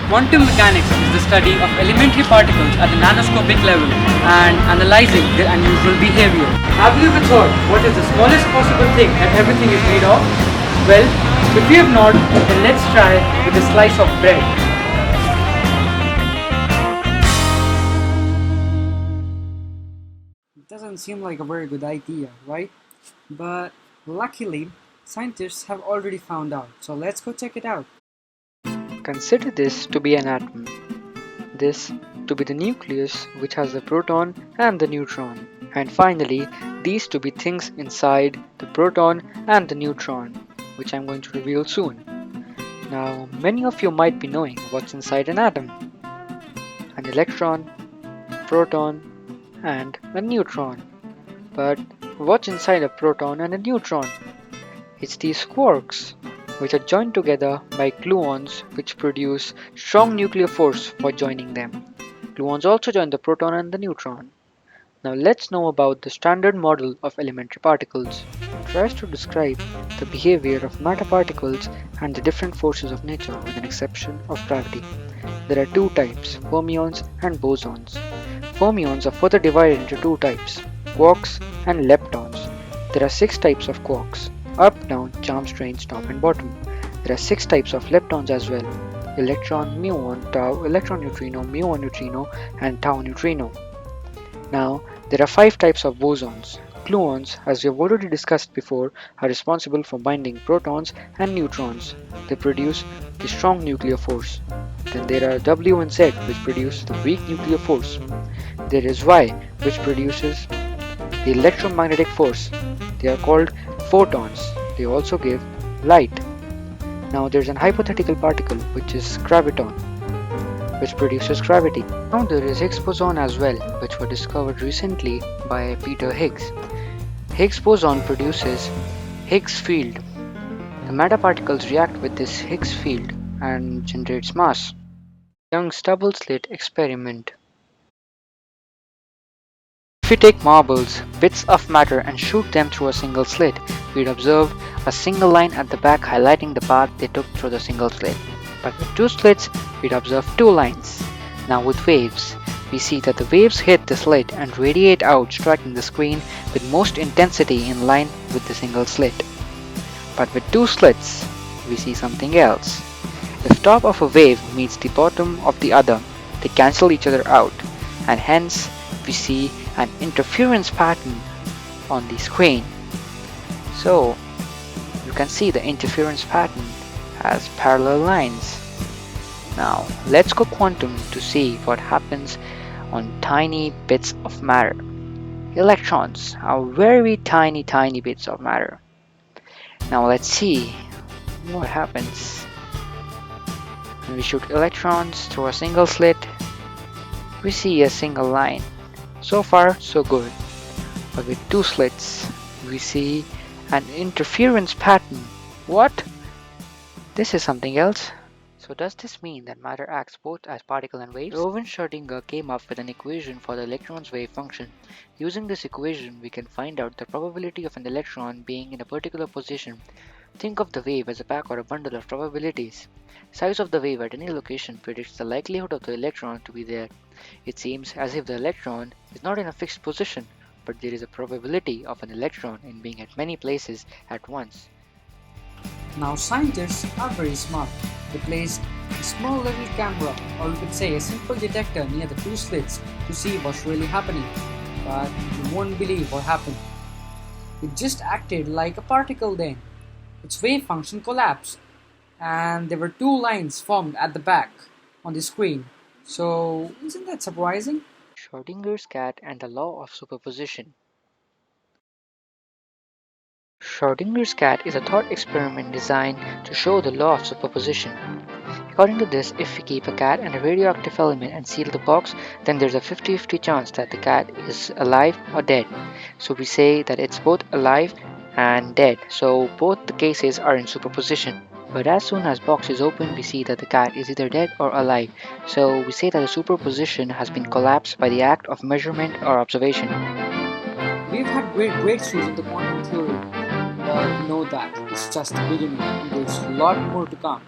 Quantum mechanics is the study of elementary particles at the nanoscopic level and analyzing their unusual behavior. Have you ever thought what is the smallest possible thing that everything is made of? Well, if you have not, then let's try with a slice of bread. It doesn't seem like a very good idea, right? But luckily, scientists have already found out, so let's go check it out. Consider this to be an atom, this to be the nucleus which has the proton and the neutron, and finally these to be things inside the proton and the neutron, which I'm going to reveal soon. Now many of you might be knowing what's inside an atom: an electron, proton, and a neutron. But what's inside a proton and a neutron? It's these quarks, which are joined together by gluons, which produce strong nuclear force for joining them. Gluons also join the proton and the neutron. Now let's know about the standard model of elementary particles. It tries to describe the behavior of matter particles and the different forces of nature with an exception of gravity. There are two types, fermions and bosons. Fermions are further divided into two types, quarks and leptons. There are 6 types of quarks: up, down, charm, strange, top and bottom. There are 6 types of leptons as well: electron, muon, tau, electron neutrino, muon neutrino and tau neutrino. Now, there are 5 types of bosons. Gluons, as we have already discussed before, are responsible for binding protons and neutrons. They produce the strong nuclear force. Then there are W and Z, which produce the weak nuclear force. There is Y, which produces the electromagnetic force. They are called photons. They also give light. Now there's an hypothetical particle, which is graviton, which produces gravity. Now there is Higgs boson as well, which were discovered recently by Peter Higgs. Higgs boson produces Higgs field. The matter particles react with this Higgs field and generates mass. Young's double slit experiment. If we take marbles, bits of matter, and shoot them through a single slit, we'd observe a single line at the back highlighting the path they took through the single slit. But with two slits, we'd observe two lines. Now with waves, we see that the waves hit the slit and radiate out, striking the screen with most intensity in line with the single slit. But with two slits, we see something else. If top of a wave meets the bottom of the other, they cancel each other out, and hence we see an interference pattern on the screen. So you can see the interference pattern as parallel lines. Now let's go quantum to see what happens on tiny bits of matter. Electrons are very tiny bits of matter. Now let's see what happens when we shoot electrons through a single slit. We see a single line. So far so good, but with two slits we see an interference pattern. What? This is something else. So does this mean that matter acts both as particle and waves? Erwin Schrödinger came up with an equation for the electron's wave function. Using this equation, we can find out the probability of an electron being in a particular position. Think of the wave as a pack or a bundle of probabilities. Size of the wave at any location predicts the likelihood of the electron to be there. It seems as if the electron is not in a fixed position, but there is a probability of an electron in being at many places at once. Now scientists are very smart. They placed a small little camera, or we could say a simple detector, near the two slits to see what's really happening. But you won't believe what happened. It just acted like a particle then. Its wave function collapsed, and there were two lines formed at the back on the screen. So isn't that surprising? Schrödinger's cat and the law of superposition. Schrödinger's cat is a thought experiment designed to show the law of superposition. According to this, if we keep a cat and a radioactive element and seal the box, then there's a 50-50 chance that the cat is alive or dead. So we say that it's both alive and dead, so both the cases are in superposition. But as soon as box is opened, we see that the cat is either dead or alive, so we say that the superposition has been collapsed by the act of measurement or observation. We've had great breakthroughs in the quantum theory, but know that it's just the beginning and there's a lot more to come.